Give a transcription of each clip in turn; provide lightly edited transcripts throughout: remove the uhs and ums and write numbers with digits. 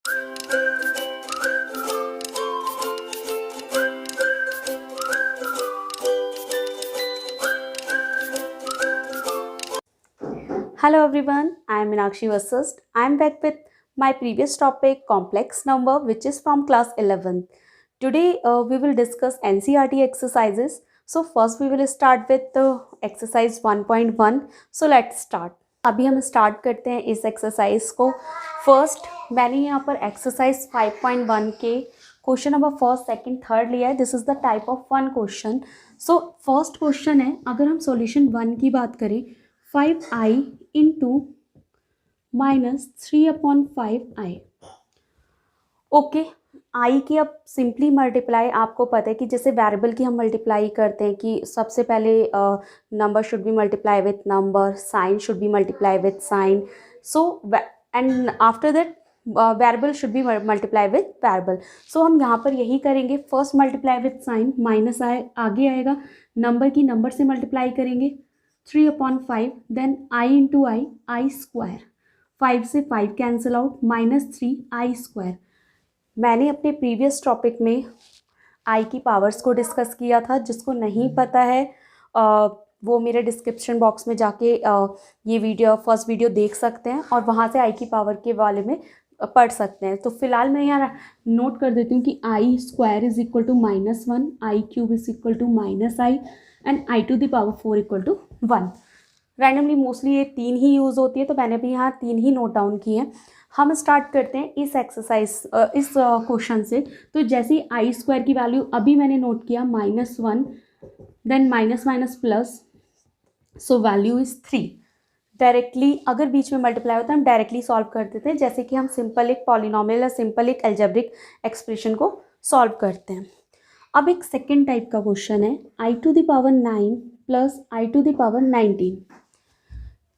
Hello everyone, I am Meenakshi Vasist. I am back with my previous topic complex number which is from class 11th. Today we will discuss NCERT exercises. So first we will start with the exercise 1.1. So let's start. अभी हम start करते हैं इस exercise को. First मैंने यहाँ पर exercise 5.1 के question number first second third लिया है. This is the type of one question. So first question है, अगर हम सॉल्यूशन 1 की बात करें, 5i into minus 3/5i. Okay, आई की अब सिंपली मल्टीप्लाई आपको पता है कि जैसे वेरिएबल की हम मल्टीप्लाई करते हैं कि सबसे पहले number should be multiply with number, sign should be multiply with sign. So and after that variable should be multiply with variable. So हम यहाँ पर यही करेंगे. First multiply with sign, minus आगे आएगा, नंबर की नंबर से मल्टीप्लाई करेंगे 3/5, then I into I square, 5 से 5 कैंसिल आउट, -3i². मैंने अपने प्रीवियस टॉपिक में आई की पावर्स को डिस्कस किया था. जिसको नहीं पता है वो मेरे डिस्क्रिप्शन बॉक्स में जाके ये वीडियो फर्स्ट वीडियो देख सकते हैं और वहाँ से आई की पावर के बारे में पढ़ सकते हैं. तो फिलहाल मैं यहाँ नोट कर देती हूँ कि I square is equal to -1, I cube is equal to -i and I to the power 4 equal to 1. Randomly mostly ये 3 ही यूज़ होती है, तो मैंने भी यहाँ 3 ही नोट डाउन किए हैं. हम स्टार्ट करते हैं इस एक्सरसाइज इस क्वेश्चन से. तो जैसे ही आई स्क्वायर की वैल्यू अभी मैंने नोट किया -1, then minus minus plus, so value is 3. Directly अगर बीच में मल्टीप्लाई होता है हम डायरेक्टली सॉल्व कर देते हैं, जैसे कि हम सिंपल एक पॉलिनोमियल या सिंपल एक एल्जेब्रिक एक्सप्रेशन को सॉल्व करते हैं. अब एक सेकेंड टाइप का क्वेश्चन है, I to the power 9 plus I to the power 19.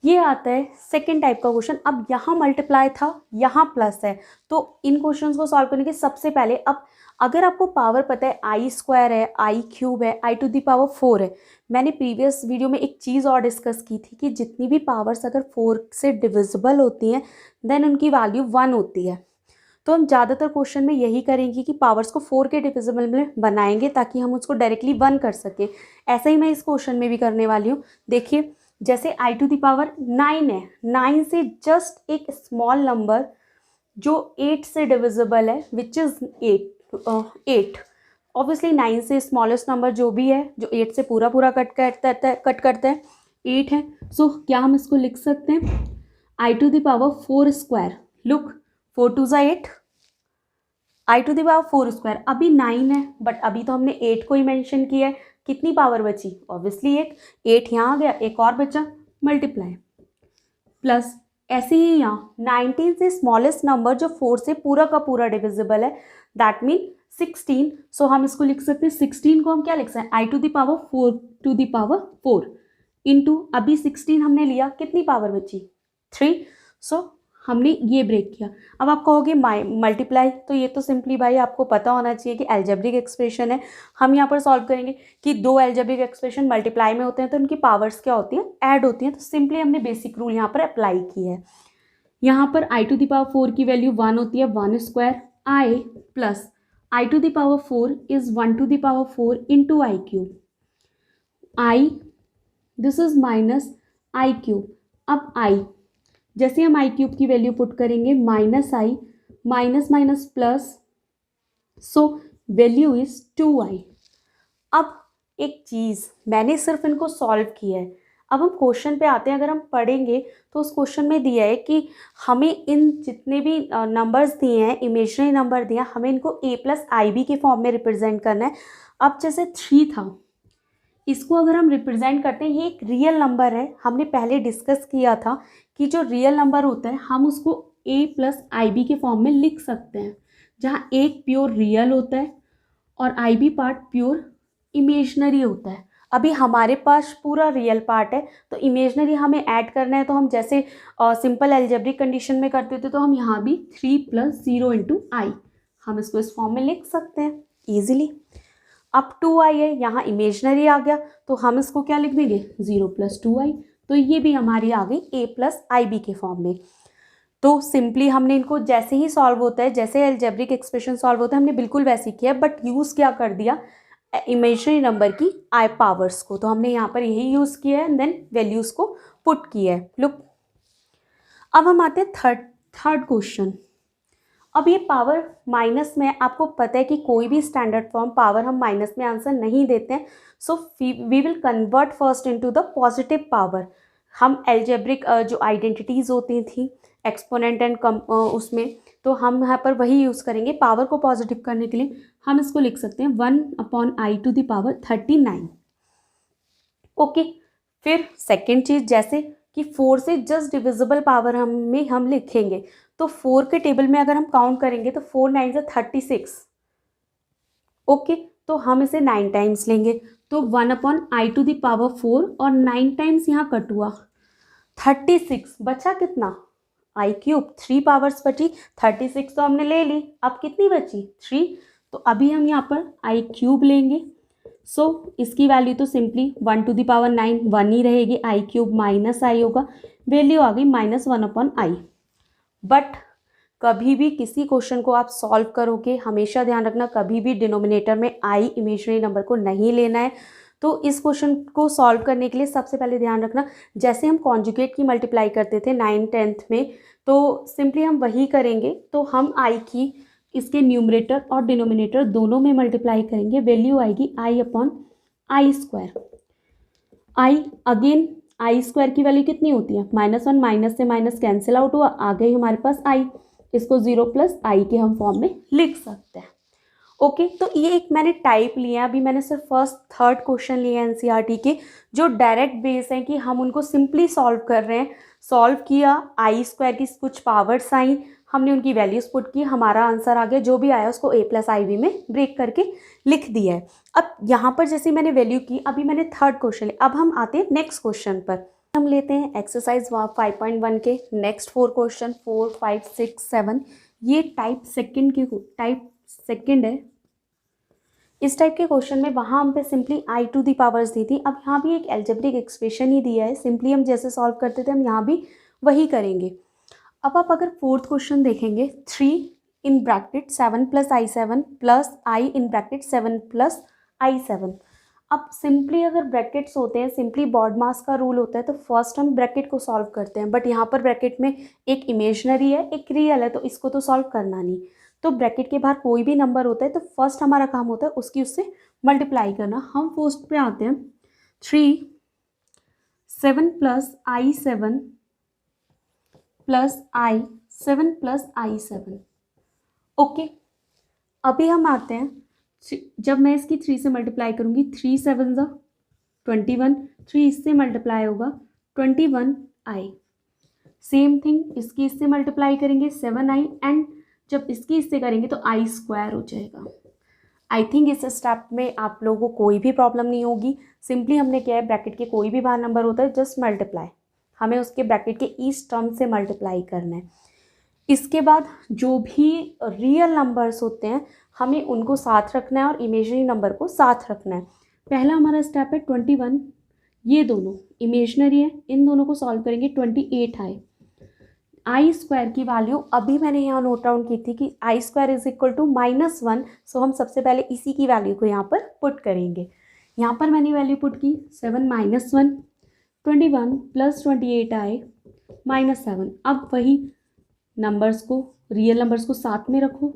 ये आता है सेकेंड टाइप का क्वेश्चन. अब यहाँ मल्टीप्लाई था, यहाँ प्लस है, तो इन क्वेश्चंस को सॉल्व करने के सबसे पहले अब अगर आपको पावर पता है, आई स्क्वायर है, आई क्यूब है, आई टू द पावर 4 है. मैंने प्रीवियस वीडियो में एक चीज़ और डिस्कस की थी कि जितनी भी पावर्स अगर 4 से डिविजिबल होती हैं देन उनकी वैल्यू 1 होती है. तो हम ज़्यादातर क्वेश्चन में यही करेंगे कि पावर्स को 4 के डिविजिबल में बनाएंगे ताकि हम उसको डायरेक्टली 1 कर सकें. ऐसा ही मैं इस क्वेश्चन में भी करने वाली हूँ. देखिए, जैसे आई टू द पावर 9 है, 9 से जस्ट एक स्मॉल नंबर जो 8 से डिविजिबल है विच इज़ 8. ऑब्वियसली 9 से स्मॉलेस्ट नंबर जो भी है जो 8 से पूरा कट करता है 8 है. सो क्या हम इसको लिख सकते हैं, I to the power 4 square. Look, 4 2 ज़ा 8, I to the power 4 square. अभी 9 है बट अभी तो हमने 8 को ही मेंशन किया है. कितनी पावर बची, ऑब्वियसली 8 यहाँ आ गया, एक और बचा, मल्टीप्लाई प्लस. ऐसे ही यहाँ 19 से स्मॉलेस्ट नंबर जो 4 से पूरा का पूरा डिविजिबल है, दैट मीन 16. सो हम इसको लिख सकते हैं, 16 को हम क्या लिख सकते हैं, I to the power 4 to the power 4 into, अभी 16 हमने लिया, कितनी पावर बची, 3. सो हमने ये ब्रेक किया. अब आप कहोगे मल्टीप्लाई, तो ये तो सिंपली भाई आपको पता होना चाहिए कि एल्जेब्रिक एक्सप्रेशन है. हम यहाँ पर सॉल्व करेंगे कि दो एल्जेब्रिक एक्सप्रेशन मल्टीप्लाई में होते हैं तो उनकी पावर्स क्या होती हैं, ऐड होती हैं. तो सिंपली हमने बेसिक रूल यहाँ पर अप्लाई की है. यहाँ पर आई टू द पावर 4 की वैल्यू 1 होती है, 1 square i plus I to the power 4 is 1 to the power 4 into i cube. I, this is minus i cube. अब आई, जैसे हम आई क्यूब की वैल्यू पुट करेंगे, -i minus minus plus, so value is 2i. अब एक चीज़, मैंने सिर्फ इनको सॉल्व किया है. अब हम क्वेश्चन पे आते हैं. अगर हम पढ़ेंगे तो उस क्वेश्चन में दिया है कि हमें इन जितने भी नंबर्स दिए हैं, इमेजनरी नंबर दिए हैं, हमें इनको a प्लस आई बी के फॉर्म में रिप्रेजेंट करना है. अब जैसे 3 था, इसको अगर हम रिप्रेजेंट करते हैं, ये एक रियल नंबर है. हमने पहले डिस्कस किया था कि जो रियल नंबर होता है हम उसको a प्लस आई बी के फॉर्म में लिख सकते हैं, जहाँ एक प्योर रियल होता है और आई बी पार्ट प्योर इमेजनरी होता है. अभी हमारे पास पूरा रियल पार्ट है तो इमेजनरी हमें ऐड करना है. तो हम जैसे सिंपल एल्जेब्रिक कंडीशन में करते थे तो हम यहाँ भी 3 + 0 इंटू आई, हम इसको इस फॉर्म में लिख सकते हैं ईजिली. अब 2i है, यहाँ इमेजनरी आ गया तो हम इसको क्या लिख देंगे, 0 + 2i. तो ये भी हमारी आ गई a प्लस आई बी के फॉर्म में. तो सिंपली हमने इनको जैसे ही सॉल्व होता है, जैसे अलजेब्रिक एक्सप्रेशन सॉल्व होता है, हमने बिल्कुल वैसे ही किया, बट यूज़ क्या कर दिया, इमेजिनरी नंबर की आई पावर्स को। तो हमने यहाँ पर यही यूज़ किया है एंड देन वैल्यूज़ को पुट किया है। लुक, अब हम आते हैं थर्ड क्वेश्चन। अब ये पावर माइनस में, आपको पता है कि कोई भी स्टैंडर्ड फॉर्म पावर हम माइनस में आंसर नहीं देते हैं, so we will convert first into the positive power. हम एल्जेब्रिक जो आइडेंटिटीज़ होती थी एक्सपोनेंट एंड उसमें, तो हम यहाँ पर वही यूज़ करेंगे पावर को पॉजिटिव करने के लिए। हम इसको लिख सकते हैं 1/i⁻39। ओके, फिर सेकेंड चीज़, जैसे कि 4 से जस्ट डिविजिबल पावर हम लिखेंगे, तो 4 के टेबल में अगर हम काउंट करेंगे तो 4 9 से 36। ओके, तो हम इसे 9 टाइम्स लेंगे, तो 1/i⁴ और 9 टाइम्स यहाँ कट हुआ 36, बचा कितना i³ 3 पावर्स बची। 36 तो हमने ले ली, अब कितनी बची 3, तो अभी हम यहाँ पर i³ लेंगे। सो इसकी वैल्यू तो सिंपली 1⁹ 1 ही रहेगी, i³ माइनस आई होगा, वैल्यू आ गई -1/i। बट कभी भी किसी क्वेश्चन को आप सॉल्व करोगे, हमेशा ध्यान रखना कभी भी डिनोमिनेटर में आई इमेजिनरी नंबर को नहीं लेना है। तो इस क्वेश्चन को सॉल्व करने के लिए सबसे पहले ध्यान रखना, जैसे हम कॉन्जुगेट की मल्टीप्लाई करते थे 9th 10th में, तो सिंपली हम वही करेंगे। तो हम आई की इसके न्यूमरेटर और डिनोमिनेटर दोनों में मल्टीप्लाई करेंगे, वैल्यू आएगी i/i²। आई अगेन i² की वैल्यू कितनी होती है -1, माइनस से माइनस कैंसिल आउट हुआ, आ गई हमारे पास i, इसको 0 + i के हम फॉर्म में लिख सकते हैं। ओके, तो ये एक मैंने टाइप लिया, अभी मैंने सिर्फ फर्स्ट थर्ड क्वेश्चन लिए हैं एनसीईआरटी के, जो डायरेक्ट बेस हैं कि हम उनको सिंपली सॉल्व कर रहे हैं। सॉल्व किया, i² की कुछ पावर्स आई, हमने उनकी वैल्यूज पुट की, हमारा आंसर आ गया, जो भी आया उसको a+iv में ब्रेक करके लिख दिया है। अब यहाँ पर जैसे मैंने वैल्यू की, अभी मैंने थर्ड क्वेश्चन लिया, अब हम आते हैं नेक्स्ट क्वेश्चन पर। हम लेते हैं एक्सरसाइज 5.1 के नेक्स्ट 4 क्वेश्चन 4, 5, 6, 7। ये टाइप सेकंड है। इस टाइप के क्वेश्चन में वहाँ हम पे सिंपली i² पावर्स दी थी, अब यहाँ भी एक एल्जेब्रिक एक्सप्रेशन ही दिया है, सिंपली हम जैसे सॉल्व करते थे हम यहाँ भी वही करेंगे। अब आप अगर फोर्थ क्वेश्चन देखेंगे, 3(7 + i7 + i(7 + i7। अब सिंपली अगर ब्रैकेट्स होते हैं, सिंपली बॉडमास का रूल होता है, तो फर्स्ट हम ब्रैकेट को सॉल्व करते हैं, बट यहाँ पर ब्रैकेट में एक इमेजनरी है एक रियल है, तो इसको तो सॉल्व करना नहीं। तो ब्रैकेट के बाहर कोई भी नंबर होता है तो फर्स्ट हमारा काम होता है उसकी उससे मल्टीप्लाई करना। हम फर्स्ट पे आते हैं, 3(7 + i7 + i7 + i7। ओके, अभी हम आते हैं, जब मैं इसकी 3 से मल्टीप्लाई करूँगी, 3 7 ज़ा 21, 3 इससे मल्टीप्लाई होगा 21i। सेम थिंग इसकी इससे मल्टीप्लाई करेंगे 7i, एंड जब इसकी इससे करेंगे तो i² हो जाएगा। आई थिंक इस स्टेप में आप लोगों को कोई भी प्रॉब्लम नहीं होगी। सिंपली हमने क्या है, ब्रैकेट के कोई भी बाहर नंबर होता है जस्ट मल्टीप्लाई, हमें उसके ब्रैकेट के ईच टर्म से मल्टीप्लाई करना है। इसके बाद जो भी रियल नंबर्स होते हैं हमें उनको साथ रखना है और इमेजिनरी नंबर को साथ रखना है। पहला हमारा स्टेप है 21, ये दोनों इमेजिनरी है, इन दोनों को सॉल्व करेंगे 28i। i² की वैल्यू अभी मैंने यहाँ नोट डाउन की थी कि i² = -1, सो हम सबसे पहले इसी की वैल्यू को यहाँ पर पुट करेंगे। यहाँ पर मैंने वैल्यू पुट की 7 - 1, 21 + 28i -7। अब वही नंबर्स को, रियल नंबर्स को साथ में रखो,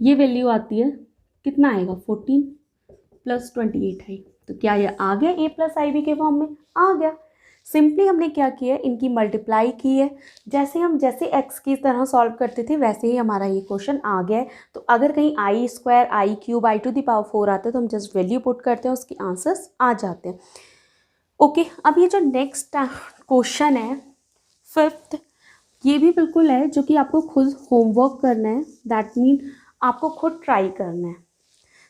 ये वैल्यू आती है, कितना आएगा 14 + 28i। तो क्या ये आ गया a+iv के फॉर्म में? आ गया। सिंपली हमने क्या किया, इनकी मल्टीप्लाई की है, जैसे हम x की तरह सॉल्व करते थे वैसे ही हमारा ये क्वेश्चन आ गया है। तो अगर कहीं i², i³ i⁴ आते हैं तो हम जस्ट वैल्यू पुट करते हैं, उसकी आंसर्स आ जाते हैं। ओके, अब ये जो नेक्स्ट क्वेश्चन है 5th, ये भी बिल्कुल है जो कि आपको खुद होमवर्क करना है, दैट मीन आपको खुद ट्राई करना है।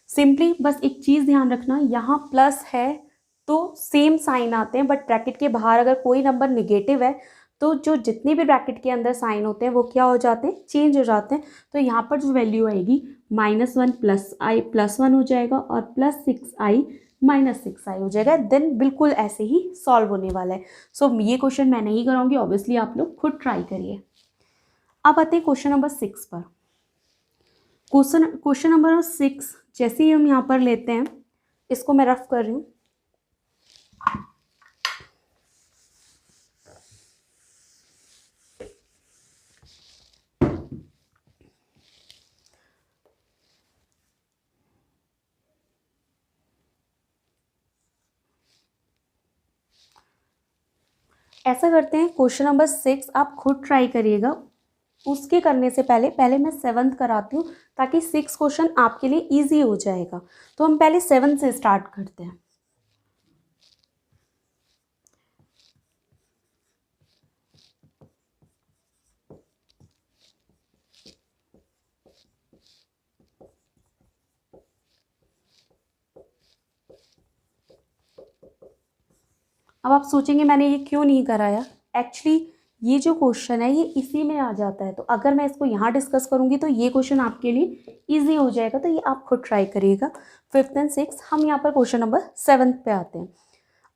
सिंपली बस एक चीज़ ध्यान रखना, यहाँ प्लस है तो सेम साइन आते हैं, बट ब्रैकेट के बाहर अगर कोई नंबर निगेटिव है तो जो जितने भी ब्रैकेट के अंदर साइन होते हैं वो क्या हो जाते हैं, चेंज हो जाते हैं। तो यहाँ पर जो वैल्यू आएगी -1 + i +1 हो जाएगा और +6i -6 आई हो जाएगा। देन बिल्कुल ऐसे ही सॉल्व होने वाला है। सो ये क्वेश्चन मैं नहीं कराऊंगी, ऑब्वियसली आप लोग खुद ट्राई करिए। अब आते हैं क्वेश्चन नंबर 6 पर। क्वेश्चन नंबर 6 जैसे ही हम यहाँ पर लेते हैं, इसको मैं रफ कर रही हूँ। ऐसा करते हैं, क्वेश्चन नंबर 6 आप खुद ट्राई करिएगा। उसके करने से पहले पहले मैं 7th कराती हूँ, ताकि 6 क्वेश्चन आपके लिए इजी हो जाएगा। तो हम पहले 7 से स्टार्ट करते हैं। अब आप सोचेंगे मैंने ये क्यों नहीं कराया। एक्चुअली ये जो क्वेश्चन है ये इसी में आ जाता है, तो अगर मैं इसको यहाँ डिस्कस करूँगी तो ये क्वेश्चन आपके लिए इजी हो जाएगा। तो ये आप खुद ट्राई करिएगा। 5th एंड 6th, हम यहाँ पर क्वेश्चन नंबर 7 पे आते हैं।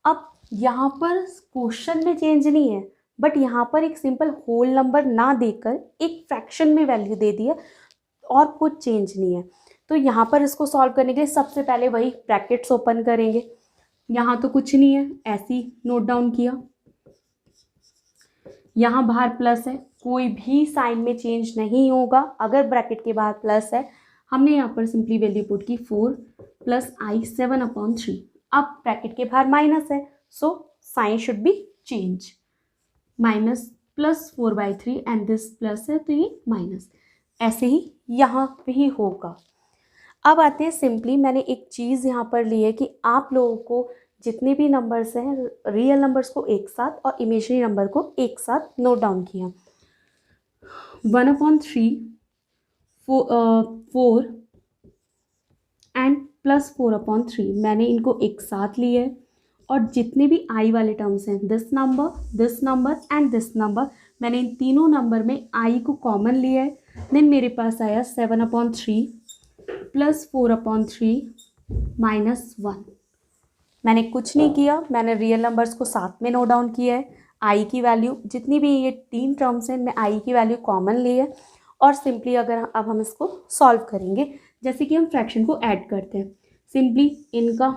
अब यहाँ पर क्वेश्चन में चेंज नहीं है, बट यहाँ पर एक सिंपल होल नंबर ना देकर एक फ्रैक्शन में वैल्यू दे दी है, और कुछ चेंज नहीं है। तो यहाँ पर इसको सॉल्व करने के लिए सबसे पहले वही ब्रैकेट्स ओपन करेंगे। यहाँ तो कुछ नहीं है, ऐसे ही नोट डाउन किया। यहाँ बाहर प्लस है, कोई भी साइन में चेंज नहीं होगा अगर ब्रैकेट के बाहर प्लस है। हमने यहाँ पर सिंपली वैल्यू पुट की 4 + i 7/3। अब ब्रैकेट के बाहर माइनस है, so sine should B change. Minus plus 4/3 and this plus है, तो ये माइनस। ऐसे ही यहाँ पे ही होगा। अब आते हैं, सिंपली मैंने एक चीज़ यहाँ पर ली है कि आप लोगों को जितने भी नंबर्स हैं, रियल नंबर्स को एक साथ और इमेजिनरी नंबर को एक साथ नोट डाउन किया। 1/3 4 एंड +4/3 मैंने इनको एक साथ लिए है। और जितने भी आई वाले टर्म्स हैं, this number and this number, मैंने इन तीनों नंबर में आई को कॉमन लिया है। देन मेरे पास आया 7/3 +4/3 -1। मैंने कुछ नहीं किया, मैंने रियल नंबर्स को साथ में नोट डाउन किया है। आई की वैल्यू, जितनी भी ये 3 टर्म्स हैं, मैं आई की वैल्यू कॉमन ली है। और सिंपली अगर अब हम इसको सॉल्व करेंगे, जैसे कि हम फ्रैक्शन को ऐड करते हैं। सिंपली इनका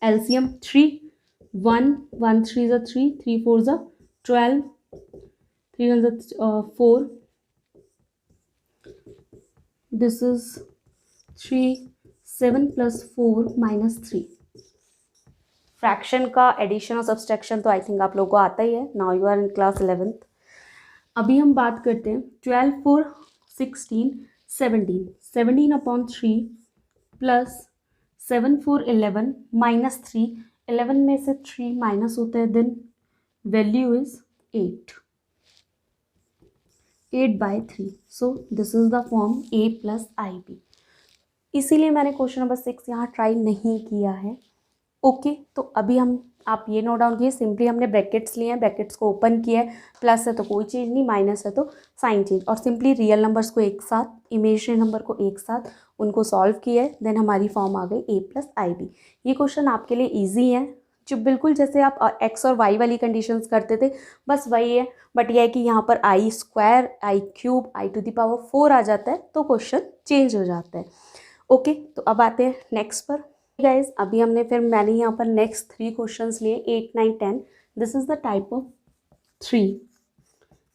एलसीएम 3 1 1 3 3 3 4 12 3 1 4, दिस इज 3 7 + 4 -3। फ्रैक्शन का एडिशन और सब्सट्रैक्शन तो आई थिंक आप लोगों को आता ही है। Now you are in class 11th। अभी हम बात करते हैं 12 4 16 17 17/3 + 7 4 11 -3। 11 में से 3 माइनस होता है, then value is 8/3। So this is the form a + ib। इसीलिए मैंने क्वेश्चन नंबर 6 यहाँ ट्राई नहीं किया है। ओके, तो अभी हम आप ये नोट डाउन किए, सिंपली हमने ब्रैकेट्स लिए हैं, ब्रैकेट्स को ओपन किया है। प्लस है तो कोई चेंज नहीं, माइनस है तो साइन चेंज। और सिंपली रियल नंबर्स को एक साथ, इमेजिनरी नंबर को एक साथ, उनको सॉल्व किया है। देन हमारी फॉर्म आ गई a + ib। ये क्वेश्चन आपके लिए ईजी है, जो बिल्कुल जैसे आप एक्स और वाई वाली कंडीशंस करते थे, बस वही है। बट यह है कि यहाँ पर i², i³ i⁴ आ जाता है, तो क्वेश्चन चेंज हो जाता है। ओके, तो अब आते हैं नेक्स्ट पर। गाइज, अभी हमने फिर मैंने यहाँ पर नेक्स्ट 3 क्वेश्चंस लिए, 8 9 10। This is the type of 3।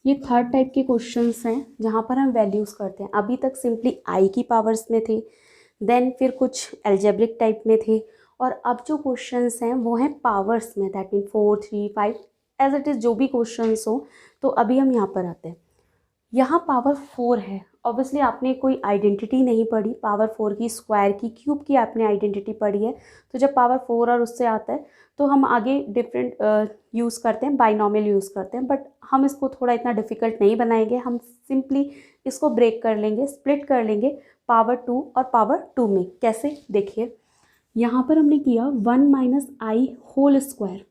ये थर्ड टाइप के क्वेश्चंस हैं जहाँ पर हम वैल्यूज़ करते हैं। अभी तक सिंपली आई की पावर्स में थे, देन फिर कुछ एल्जेब्रिक टाइप में थे, और अब जो क्वेश्चंस हैं वो हैं पावर्स में, that mean 4 3 5 as it is, जो भी क्वेश्चंस हो। तो अभी हम यहाँ पर आते हैं। यहाँ पावर 4 है। ऑब्वियसली आपने कोई आइडेंटिटी नहीं पढ़ी, पावर 4 की, स्क्वायर की, क्यूब की आपने आइडेंटिटी पढ़ी है। तो जब पावर 4 और उससे आता है तो हम आगे डिफरेंट यूज़ करते हैं, बाइनॉमियल यूज़ करते हैं। बट हम इसको थोड़ा इतना डिफ़िकल्ट नहीं बनाएंगे, हम सिंपली इसको ब्रेक कर लेंगे, स्प्लिट कर लेंगे पावर 2 और पावर 2 में। कैसे, देखिए यहाँ पर हमने किया 1 - i whole square,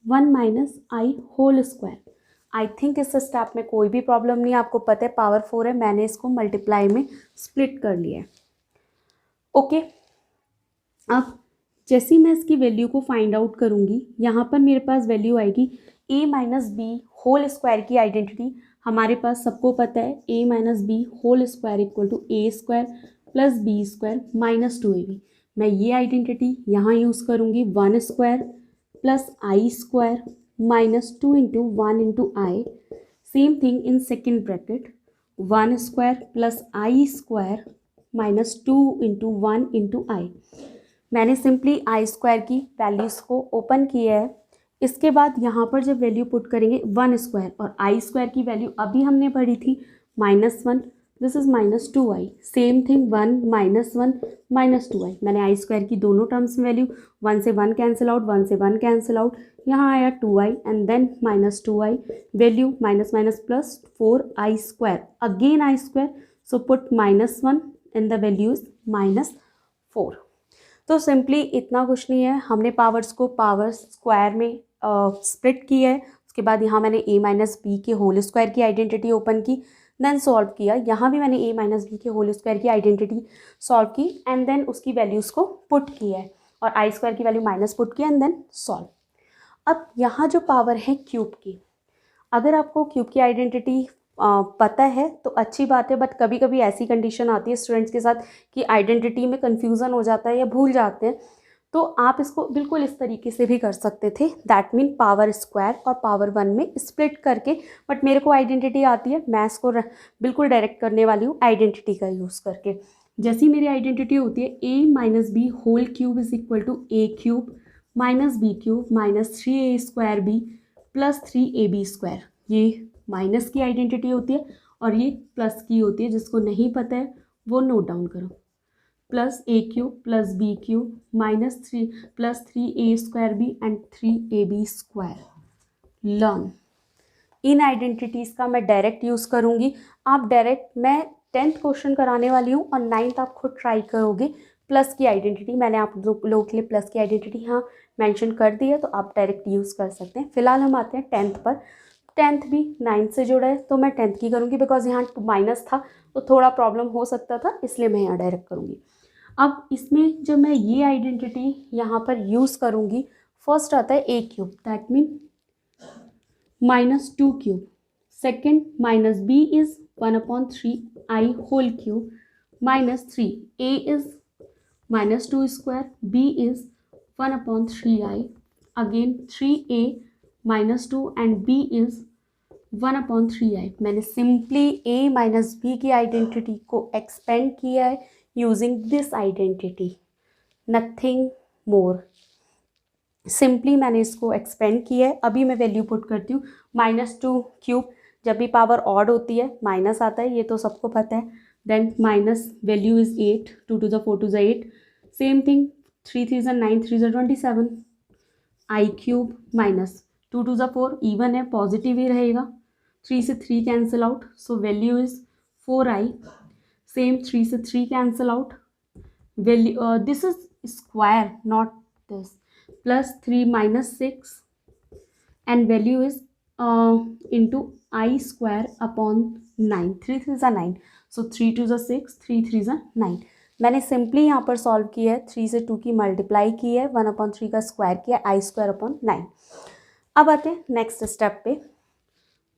1 - i whole square. I think इस स्टेप में कोई भी प्रॉब्लम नहीं है, आपको पता है पावर 4 है, मैंने इसको मल्टीप्लाई में स्प्लिट कर लिया है। ओके, अब जैसे ही मैं इसकी वैल्यू को फाइंड आउट करूँगी, यहाँ पर मेरे पास वैल्यू आएगी a minus B whole square की आइडेंटिटी हमारे पास सबको पता है, a minus B whole square equal to A square plus B square minus 2ab। मैं ये आइडेंटिटी यहाँ यूज़ करूँगी, 1 square plus I square minus 2 into 1 into I. Same thing in second bracket, 1 square plus I square minus 2 into 1 into I. मैंने simply I square की values को open किया है। इसके बाद यहाँ पर जब वैल्यू पुट करेंगे 1 स्क्वायर और आई स्क्वायर की वैल्यू अभी हमने पढ़ी थी -1, this is -2i। Same thing 1 -1 -2i। मैंने आई स्क्वायर की दोनों टर्म्स में वैल्यू 1 से 1 कैंसिल आउट, 1 से 1 कैंसिल आउट, यहाँ आया 2i and then -2i value minus minus plus 4i square, again i square, so put -1 and the value is -4। तो simply इतना कुछ नहीं है, हमने पावर्स को पावर स्क्वायर में स्प्लिट किया है। उसके बाद यहाँ मैंने a माइनस बी के होल स्क्वायर की आइडेंटिटी ओपन की, देन सॉल्व किया। यहाँ भी मैंने a माइनस बी के होल स्क्वायर की आइडेंटिटी सॉल्व की एंड देन उसकी वैल्यूज़ को पुट किया है और आई स्क्वायर की वैल्यू माइनस पुट किया एंड देन सॉल्व। अब यहाँ जो पावर है क्यूब की, अगर आपको क्यूब की आइडेंटिटी पता है तो अच्छी बात है, बट कभी कभी ऐसी कंडीशन आती है स्टूडेंट्स के साथ कि आइडेंटिटी में कन्फ्यूज़न हो जाता है या भूल जाते हैं, तो आप इसको बिल्कुल इस तरीके से भी कर सकते थे, दैट मीन पावर स्क्वायर और पावर 1 में स्प्लिट करके। बट मेरे को आइडेंटिटी आती है, मैं इसको बिल्कुल डायरेक्ट करने वाली हूँ आइडेंटिटी का यूज़ करके। जैसी मेरी आइडेंटिटी होती है a minus B whole cube is equal to a cube minus B cube minus 3a square B plus 3ab square. ये माइनस की आइडेंटिटी होती है और ये प्लस की होती है, जिसको नहीं पता है वो नोट डाउन करो। Plus a cube plus b cube minus 3 plus 3a square B and 3ab square. Learn. इन आइडेंटिटीज़ का मैं डायरेक्ट यूज़ करूँगी, आप डायरेक्ट, मैं 10th क्वेश्चन कराने वाली हूँ और 9th आप खुद ट्राई करोगे। प्लस की आइडेंटिटी मैंने आप लोगों के लिए प्लस की आइडेंटिटी यहाँ मेंशन कर दी है, तो आप डायरेक्ट यूज़ कर सकते हैं। फिलहाल हम आते हैं 10th पर। 10th भी 9th से जुड़ा है तो मैं 10th की करूँगी, बिकॉज यहाँ माइनस था तो थोड़ा प्रॉब्लम हो सकता था, इसलिए मैं यहाँ डायरेक्ट करूँगी। अब इसमें जब मैं ये आइडेंटिटी यहाँ पर यूज़ करूँगी, फर्स्ट आता है a cube, that mean -2 cube. Second minus b is 1/3i whole cube minus 3, a is -2 square, b is 1/3i, again 3a -2 and b is 1/3i। मैंने सिंपली a माइनस बी की identity को expand किया है using this identity, nothing more. Simply मैंने इसको expand किया है। अभी मैं वैल्यू पुट करती हूँ, -2 क्यूब, जब भी पावर ऑड होती है माइनस आता है, ये तो सबको पता है। Then minus value is 8, 2 to the 4 to the 8, same thing, 3 3 9 3 27, I cube minus 2 to the 4, even है, पॉजिटिव ही रहेगा, 3 से 3 cancel out, so value is 4i। Same 3 से 3 cancel out, value this is square not this, plus 3 minus 6 and value is into I square upon 9, 3 3 are 9, so 3 2 are 6, 3 3 are 9। मैंने simply यहाँ पर solve किया है, 3 से 2 की मल्टीप्लाई की है, 1/3 का स्क्वायर किया, आई स्क्वायर अपॉन 9। अब आते हैं नेक्स्ट स्टेप पे,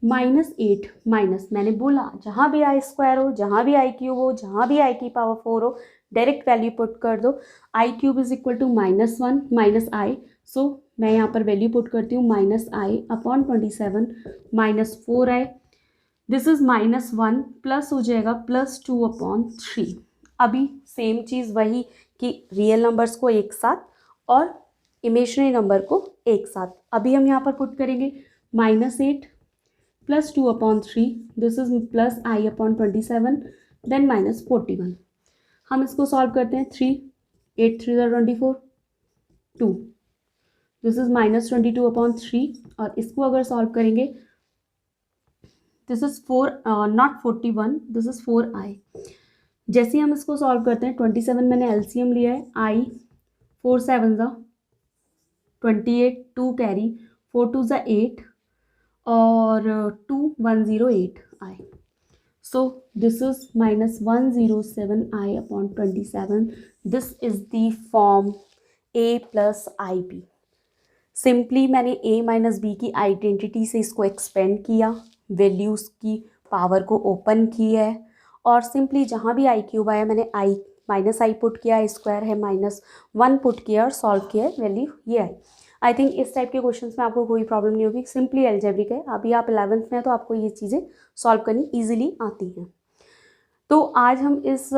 -8 माइनस, मैंने बोला जहाँ भी आई स्क्वायर हो, जहाँ भी आई क्यूब हो, जहाँ भी आई की पावर 4 हो, डायरेक्ट वैल्यू पुट कर दो। I cube is equal to -1 minus I, so मैं यहाँ पर वैल्यू पुट करती हूँ -i/27 -4i, this is -1 plus हो जाएगा +2/3। अभी सेम चीज़ वही कि रियल नंबर्स को एक साथ और इमेजनरी नंबर को एक साथ। अभी हम यहाँ पर पुट करेंगे -8 +2/3, दिस इज +i/27, देन -41। हम इसको सॉल्व करते हैं, 3 8 3 24, 2, दिस इज -22/3, और इसको अगर सॉल्व करेंगे, this is 4 not 41, this is 4i। जैसे हम इसको सॉल्व करते हैं, 27 मैंने एलसीएम लिया है, i 4 7 28, 2 कैरी, 4 2 8 और 2 108i, so this is -107i/27। this is the form A plus I B. Simply मैंने ए माइनस बी की आइडेंटिटी से इसको एक्सपेंड किया, वैल्यूज़ की पावर को ओपन किया है और सिंपली जहाँ भी आई क्यूब आया मैंने आई माइनस आई पुट किया, स्क्वायर है -1 पुट किया और सॉल्व किया, वैल्यू ये आई। आई थिंक इस टाइप के क्वेश्चंस में आपको कोई प्रॉब्लम नहीं होगी, सिंपली अलजेब्रिक है। अभी आप 11th में हैं तो आपको ये चीज़ें सॉल्व करनी ईजिली आती हैं। तो आज हम इस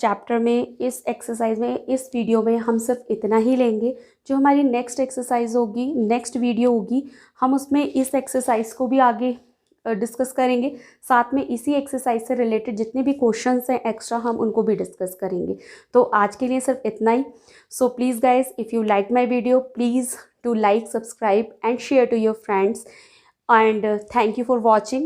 चैप्टर में, इस एक्सरसाइज में, इस वीडियो में हम सिर्फ इतना ही लेंगे। जो हमारी नेक्स्ट एक्सरसाइज होगी, नेक्स्ट वीडियो होगी, हम उसमें इस एक्सरसाइज को भी आगे डिस्कस करेंगे। साथ में इसी एक्सरसाइज से रिलेटेड जितने भी क्वेश्चंस हैं एक्स्ट्रा हम उनको भी डिस्कस करेंगे। तो आज के लिए सिर्फ इतना ही। So please guys, if you like my video, please to like, subscribe and share to your friends, and thank you for watching.